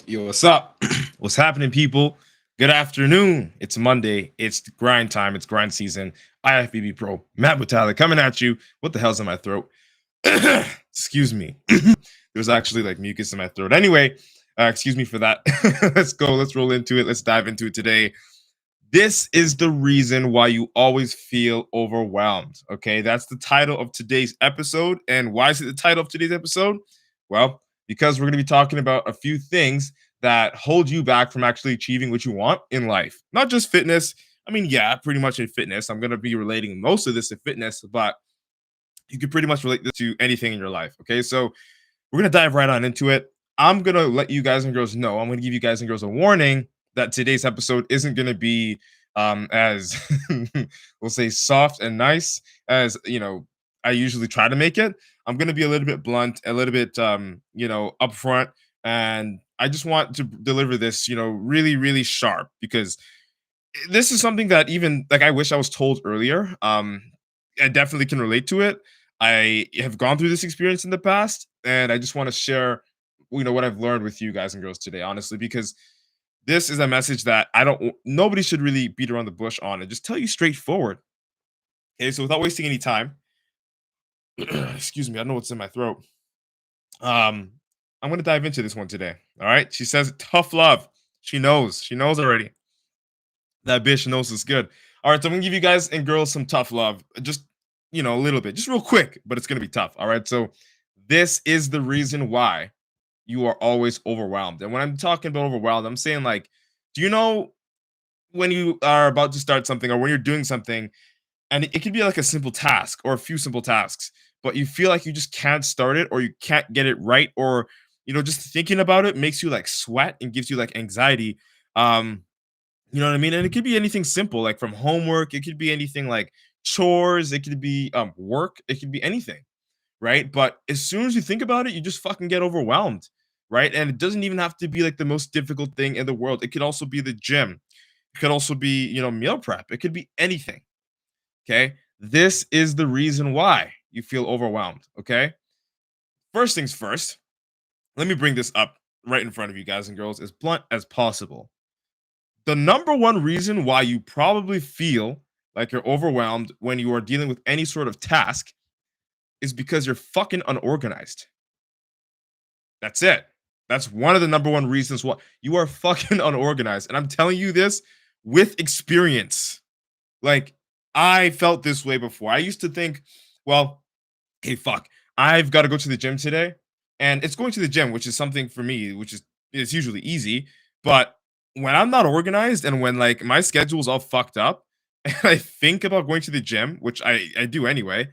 Yo, what's up? What's happening, people? Good afternoon. It's Monday. It's grind time. It's grind season. IFBB Pro, Matt Butala coming at you. What the hell's in my throat? Excuse me. There's actually like mucus in my throat. Anyway, excuse me for that. Let's go. Let's roll into it. Let's dive into it today. This is the reason why you always feel overwhelmed. Okay, that's the title of today's episode. And why is it the title of today's episode? Well, because we're going to be talking about a few things that hold you back from actually achieving what you want in life. Not just fitness. I mean, yeah, pretty much in fitness. I'm going to be relating most of this to fitness, but you can pretty much relate this to anything in your life. Okay, so we're going to dive right on into it. I'm going to let you guys and girls know. I'm going to give you guys and girls a warning that today's episode isn't going to be as we'll say soft and nice as I usually try to make it. I'm going to be a little bit blunt, a little bit upfront, and I just want to deliver this really really sharp because this is something that even like I wish I was told earlier. I definitely can relate to it. I have gone through this experience in the past, and I just want to share what I've learned with you guys and girls today, honestly, because this is a message that nobody should really beat around the bush on and just tell you straightforward. Okay, so without wasting any time, excuse me, I don't know what's in my throat. I'm gonna dive into this one today. All right. She says tough love. She knows. She knows already. That bitch knows it's good. All right, so I'm gonna give you guys and girls some tough love. Just a little bit, just real quick, but it's gonna be tough. All right. So this is the reason why you are always overwhelmed. And when I'm talking about overwhelmed, I'm saying like, do you know when you are about to start something or when you're doing something, and it could be like a simple task or a few simple tasks, but you feel like you just can't start it or you can't get it right, or just thinking about it makes you like sweat and gives you like anxiety. You know what I mean? And it could be anything simple, like from homework, it could be anything like chores, it could be work, it could be anything, right? But as soon as you think about it, you just fucking get overwhelmed, right? And it doesn't even have to be like the most difficult thing in the world. It could also be the gym. It could also be, meal prep. It could be anything. Okay. This is the reason why you feel overwhelmed. Okay. First things first, let me bring this up right in front of you guys and girls as blunt as possible. The number one reason why you probably feel like you're overwhelmed when you are dealing with any sort of task is because you're fucking unorganized. That's it. That's one of the number one reasons why you are fucking unorganized. And I'm telling you this with experience. Like, I felt this way before. I used to think, well, hey, fuck, I've got to go to the gym today. And it's going to the gym, which is something for me, which is it's usually easy. But when I'm not organized and when like my schedule's all fucked up, and I think about going to the gym, which I do anyway,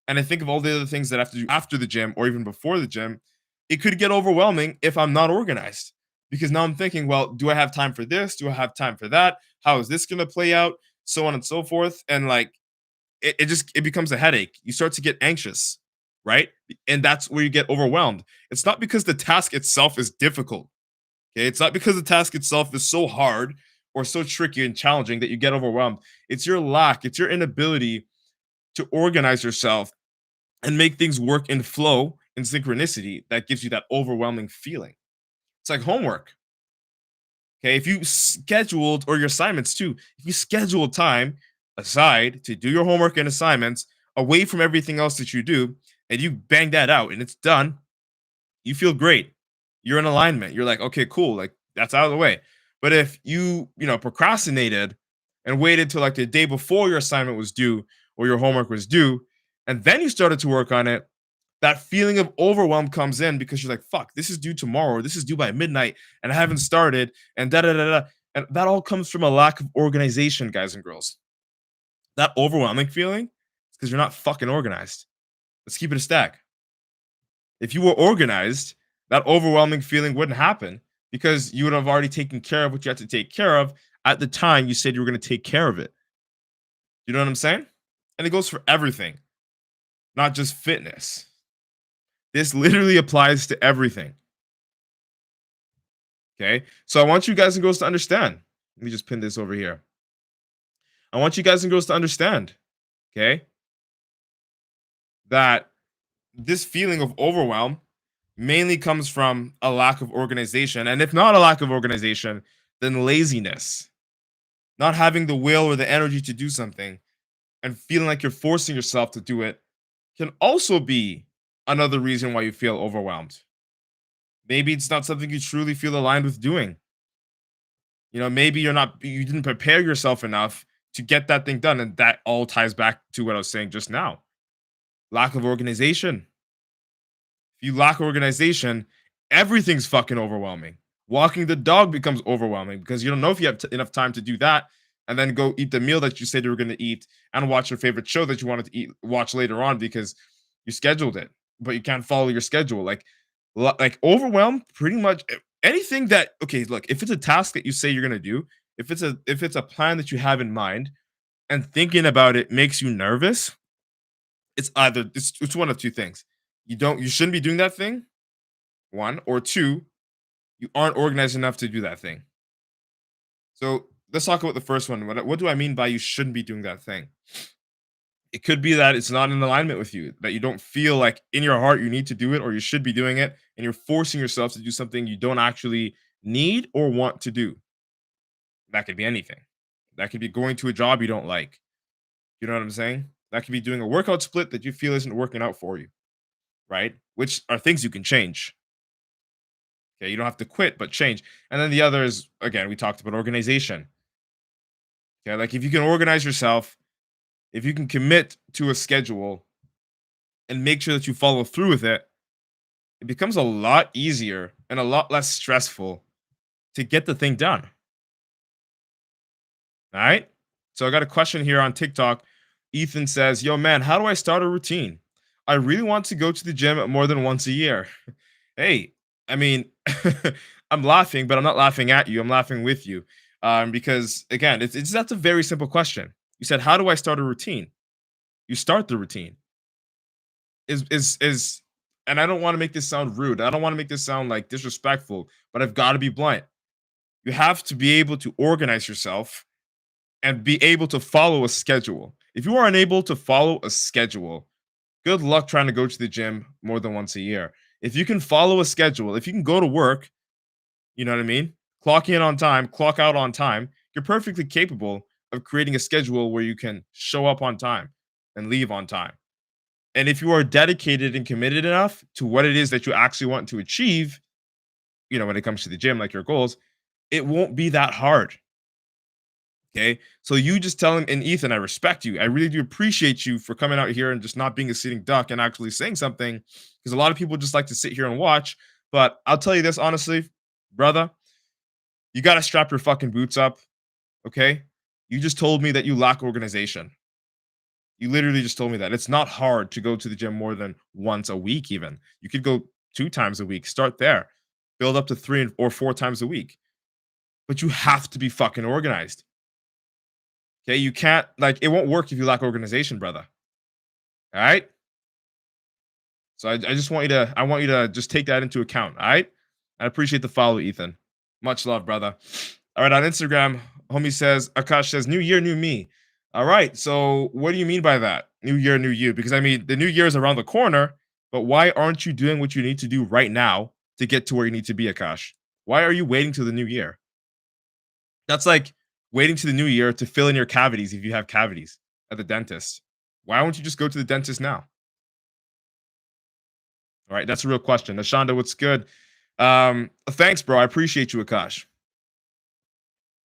and I think of all the other things that I have to do after the gym or even before the gym, it could get overwhelming if I'm not organized. Because now I'm thinking, well, do I have time for this? Do I have time for that? How is this going to play out? So on and so forth. And like, it becomes a headache. You start to get anxious, right? And that's where you get overwhelmed. It's not because the task itself is difficult. Okay. It's not because the task itself is so hard or so tricky and challenging that you get overwhelmed. It's your lack, it's your inability to organize yourself and make things work in flow and synchronicity that gives you that overwhelming feeling. It's like homework. Okay, if you scheduled, or your assignments too, if you schedule time aside to do your homework and assignments away from everything else that you do, and you bang that out and it's done, you feel great. You're in alignment. You're like, okay, cool, like that's out of the way. But if you procrastinated and waited till like the day before your assignment was due or your homework was due, and then you started to work on it, that feeling of overwhelm comes in because you're like, fuck, this is due tomorrow, or this is due by midnight, and I haven't started, and da da da da. And that all comes from a lack of organization, guys and girls. That overwhelming feeling is because you're not fucking organized. Let's keep it a stack. If you were organized, that overwhelming feeling wouldn't happen because you would have already taken care of what you had to take care of at the time you said you were going to take care of it. You know what I'm saying? And it goes for everything, not just fitness. This literally applies to everything. Okay. So I want you guys and girls to understand. Let me just pin this over here. I want you guys and girls to understand, okay, that this feeling of overwhelm mainly comes from a lack of organization. And if not a lack of organization, then laziness, not having the will or the energy to do something and feeling like you're forcing yourself to do it can also be another reason why you feel overwhelmed. Maybe it's not something you truly feel aligned with doing. Maybe you didn't prepare yourself enough to get that thing done. And that all ties back to what I was saying just now. Lack of organization. If you lack organization, everything's fucking overwhelming. Walking the dog becomes overwhelming because you don't know if you have enough time to do that and then go eat the meal that you said you were going to eat and watch your favorite show that you wanted to watch later on because you scheduled it, but you can't follow your schedule. Like overwhelmed, pretty much anything that okay, look, if it's a task that you say you're going to do, if it's a plan that you have in mind and thinking about it makes you nervous, it's one of two things. You shouldn't be doing that thing, one, or two, you aren't organized enough to do that thing. So let's talk about the first one. What do I mean by you shouldn't be doing that thing? It could be that it's not in alignment with you, that you don't feel like in your heart you need to do it or you should be doing it, and you're forcing yourself to do something you don't actually need or want to do. That could be anything. That could be going to a job you don't like. You know what I'm saying? That could be doing a workout split that you feel isn't working out for you, right? Which are things you can change. Okay, you don't have to quit, but change. And then the other is, again, we talked about organization. Okay, like if you can organize yourself, if you can commit to a schedule and make sure that you follow through with it, it becomes a lot easier and a lot less stressful to get the thing done. All right. So I got a question here on TikTok. Ethan says, "Yo, man, how do I start a routine? I really want to go to the gym more than once a year." Hey, I mean, I'm laughing, but I'm not laughing at you. I'm laughing with you, because again, it's that's a very simple question. You said, "How do I start a routine?" You start the routine. Is and I don't want to make this sound rude. I don't want to make this sound like disrespectful, but I've got to be blunt. You have to be able to organize yourself and be able to follow a schedule. If you are unable to follow a schedule, good luck trying to go to the gym more than once a year. If you can follow a schedule, if you can go to work, you know what I mean? Clock in on time, clock out on time, you're perfectly capable of creating a schedule where you can show up on time and leave on time. And if you are dedicated and committed enough to what it is that you actually want to achieve, when it comes to the gym, like your goals, it won't be that hard. Okay. So you just tell him, and Ethan, I respect you. I really do appreciate you for coming out here and just not being a sitting duck and actually saying something. Because a lot of people just like to sit here and watch. But I'll tell you this honestly, brother, you got to strap your fucking boots up. Okay. You just told me that you lack organization. You literally just told me that. It's not hard to go to the gym more than once a week, even. You could go 2 times a week. Start there. Build up to 3 or 4 times a week. But you have to be fucking organized. Okay, you can't like it won't work if you lack organization, brother. All right. So I just want you to just take that into account. All right. I appreciate the follow, Ethan. Much love, brother. All right, on Instagram, homie says Akash says new year, new me. All right. So what do you mean by that? New year, new you? Because I mean the new year is around the corner, but why aren't you doing what you need to do right now to get to where you need to be, Akash? Why are you waiting till the new year? That's like waiting to the new year to fill in your cavities if you have cavities at the dentist. Why won't you just go to the dentist now? All right, that's a real question. Ashanda, what's good? Thanks, bro. I appreciate you, Akash.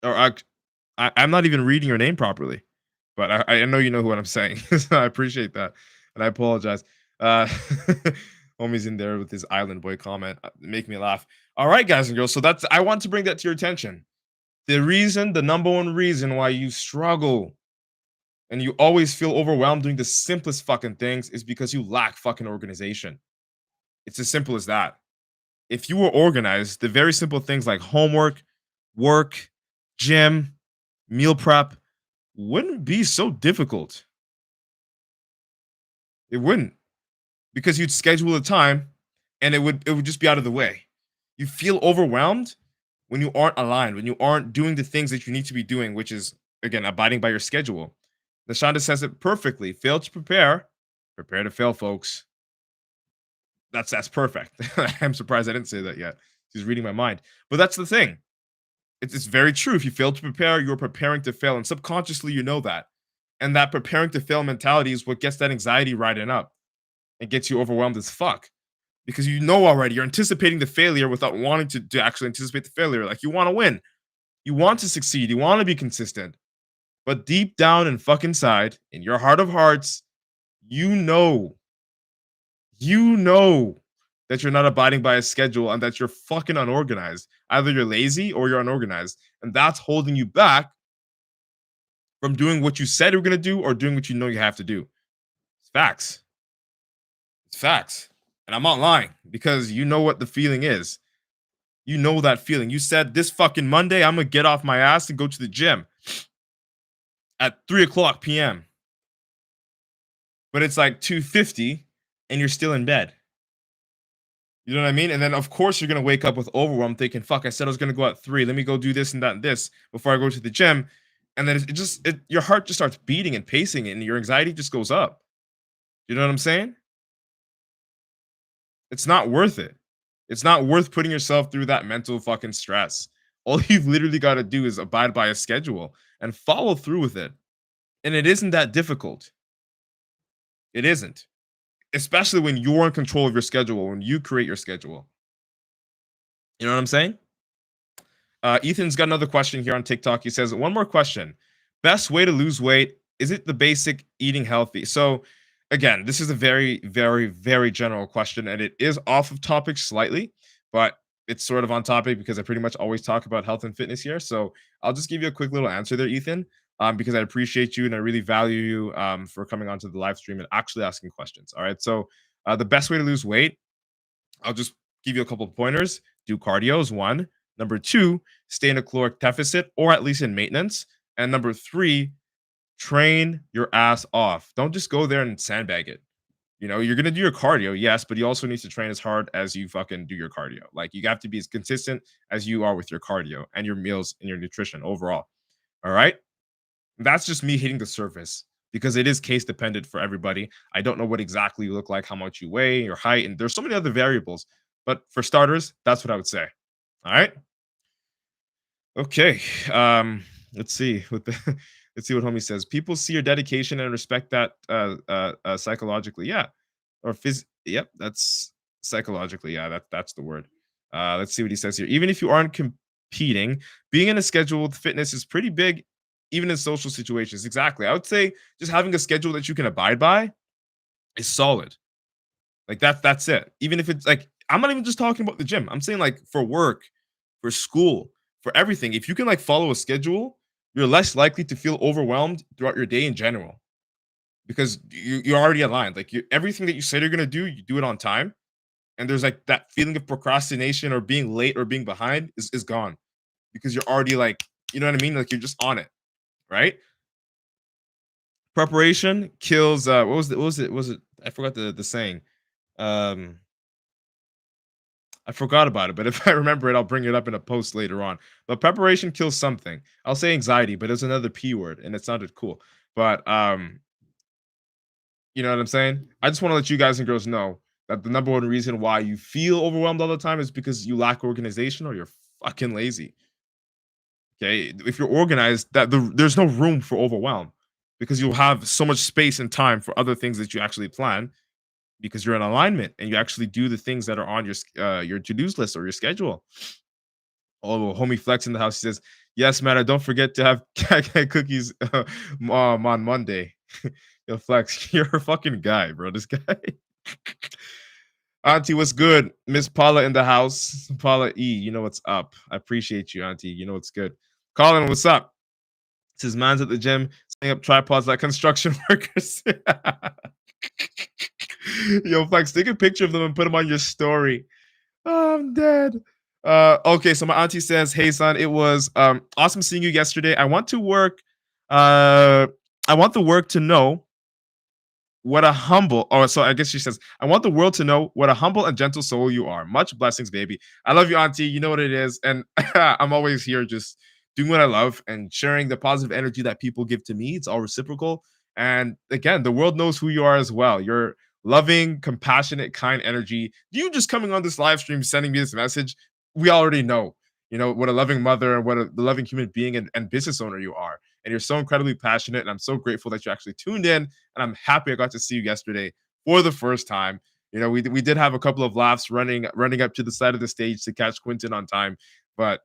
Or I'm not even reading your name properly, but I know you know what I'm saying. So I appreciate that, and I apologize. Uh, homie's in there with his island boy comment, make me laugh. All right, guys and girls. So that's I want to bring that to your attention. The number one reason why you struggle and you always feel overwhelmed doing the simplest fucking things is because you lack fucking organization. It's as simple as that. If you were organized, the very simple things like homework, work, gym, meal prep wouldn't be so difficult. It wouldn't because you'd schedule a time and it would just be out of the way. You feel overwhelmed when you aren't aligned, when you aren't doing the things that you need to be doing, which is again abiding by your schedule. Lashonda says it perfectly. Fail to prepare, prepare to fail, folks. That's perfect. I'm surprised I didn't say that yet. She's reading my mind. But that's the thing. It's very true. If you fail to prepare, you're preparing to fail. And subconsciously, you know that. And that preparing to fail mentality is what gets that anxiety riding up and gets you overwhelmed as fuck. Because you know already, you're anticipating the failure without wanting to actually anticipate the failure. Like you want to win, you want to succeed, you want to be consistent. But deep down and fucking side, in your heart of hearts, you know, you know that you're not abiding by a schedule and that you're fucking unorganized. Either you're lazy or you're unorganized. And that's holding you back from doing what you said you were going to do or doing what you know you have to do. It's facts. It's facts. And I'm not lying because you know what the feeling is. You know that feeling. You said this fucking Monday, I'm going to get off my ass and go to the gym at 3 o'clock p.m. But it's like 2:50 and you're still in bed. You know what I mean? And then, of course, you're going to wake up with overwhelm thinking, fuck, I said I was going to go at 3. Let me go do this and that and this before I go to the gym. And then your heart just starts beating and pacing and your anxiety just goes up. You know what I'm saying? It's not worth it. It's not worth putting yourself through that mental fucking stress. All you've literally got to do is abide by a schedule and follow through with it. And it isn't that difficult. It isn't. Especially when you're in control of your schedule, when you create your schedule. You know what I'm saying? Ethan's got another question here on TikTok. He says, one more question. Best way to lose weight, is it the basic eating healthy? So, again, this is a very, very, very general question, and it is off of topic slightly, but it's sort of on topic because I pretty much always talk about health and fitness here. So, I'll just give you a quick little answer there, Ethan, because I appreciate you and I really value you for coming onto the live stream and actually asking questions. All right. So, the best way to lose weight, I'll just give you a couple of pointers. Do cardio is one. Number two, stay in a caloric deficit or at least in maintenance. And number three, train your ass off. Don't just go there and sandbag it. You know, you're gonna do your cardio, yes, but you also need to train as hard as you fucking do your cardio. Like you have to be as consistent as you are with your cardio and your meals and your nutrition overall. All right. That's just me hitting the surface because it is case dependent for everybody. I don't know what exactly you look like, how much you weigh, your height, and there's so many other variables. But for starters, that's what I would say. All right. Okay. Let's see what the let's see what homie says. People see your dedication and respect that psychologically. Yeah. Or yep, that's psychologically. Yeah, that's the word. Let's see what he says here. Even if you aren't competing, being in a schedule with fitness is pretty big, even in social situations. Exactly. I would say just having a schedule that you can abide by is solid. Like that's it. Even if it's like I'm not even just talking about the gym. I'm saying like for work, for school, for everything. If you can like follow a schedule, you're less likely to feel overwhelmed throughout your day in general because you're already aligned. Like everything that you say you're gonna do, you do it on time. And there's like that feeling of procrastination or being late or being behind is gone because you're already like, you know what I mean? Like you're just on it, right? Preparation kills what was it? I forgot the saying. Um I forgot about it, but if I remember it, I'll bring it up in a post later on. But preparation kills something. I'll say anxiety, but it's another P word, and it sounded cool. But you know what I'm saying? I just want to let you guys and girls know that the number one reason why you feel overwhelmed all the time is because you lack organization or you're fucking lazy. Okay, if you're organized, there's no room for overwhelm because you'll have so much space and time for other things that you actually plan because you're in alignment and you actually do the things that are on your to-dos list or your schedule. Oh, homie Flex in the house. He says, "Yes, man. Don't forget to have cookies on Monday." Yo, Flex, you're a fucking guy, bro. This guy. Auntie, what's good? Miss Paula in the house. Paula E, you know what's up. I appreciate you, Auntie. You know what's good. Colin, what's up? Says man's at the gym setting up tripods like construction workers. Yo, Flex, take a picture of them and put them on your story. Oh, I'm dead. Okay, so my auntie says, "Hey son, it was awesome seeing you yesterday. I want the work to know what a humble oh so I guess she says, I want the world to know what a humble and gentle soul you are. Much blessings, baby. I love you, auntie. You know what it is. And I'm always here just doing what I love and sharing the positive energy that people give to me. It's all reciprocal. And again, the world knows who you are as well. You're loving, compassionate, kind energy. You just coming on this live stream, sending me this message, we already know, what a loving mother and what a loving human being and business owner you are. And you're so incredibly passionate. And I'm so grateful that you actually tuned in. And I'm happy I got to see you yesterday for the first time. We did have a couple of laughs running up to the side of the stage to catch Quentin on time, but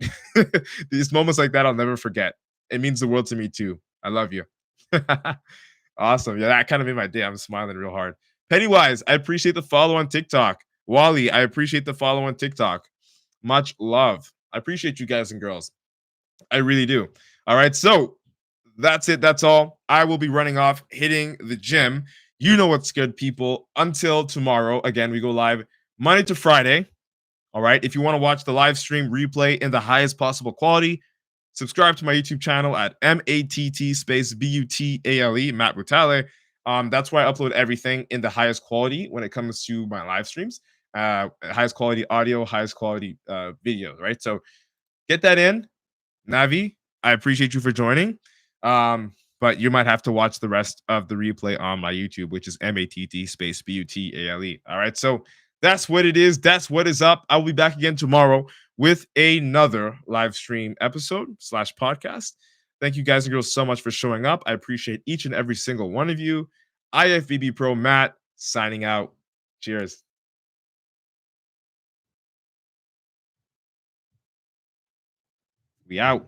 these moments like that I'll never forget. It means the world to me too. I love you. Awesome. Yeah, that kind of made my day. I'm smiling real hard. Pennywise, I appreciate the follow on TikTok. Wally, I appreciate the follow on TikTok. Much love. I appreciate you guys and girls. I really do. All right. So that's it. That's all. I will be running off, hitting the gym. You know what's good, people. Until tomorrow, again, we go live Monday to Friday. All right. If you want to watch the live stream replay in the highest possible quality, subscribe to my YouTube channel at MATT space BUTALE, Matt Brutale. That's where I upload everything in the highest quality when it comes to my live streams. Highest quality audio, highest quality video, right? So get that in. Navi, I appreciate you for joining. But you might have to watch the rest of the replay on my YouTube, which is MATT space BUTALE. All right. So that's what it is. That's what is up. I will be back again tomorrow with another live stream episode / podcast. Thank you guys and girls so much for showing up. I appreciate each and every single one of you. IFBB Pro Matt signing out. Cheers. We out.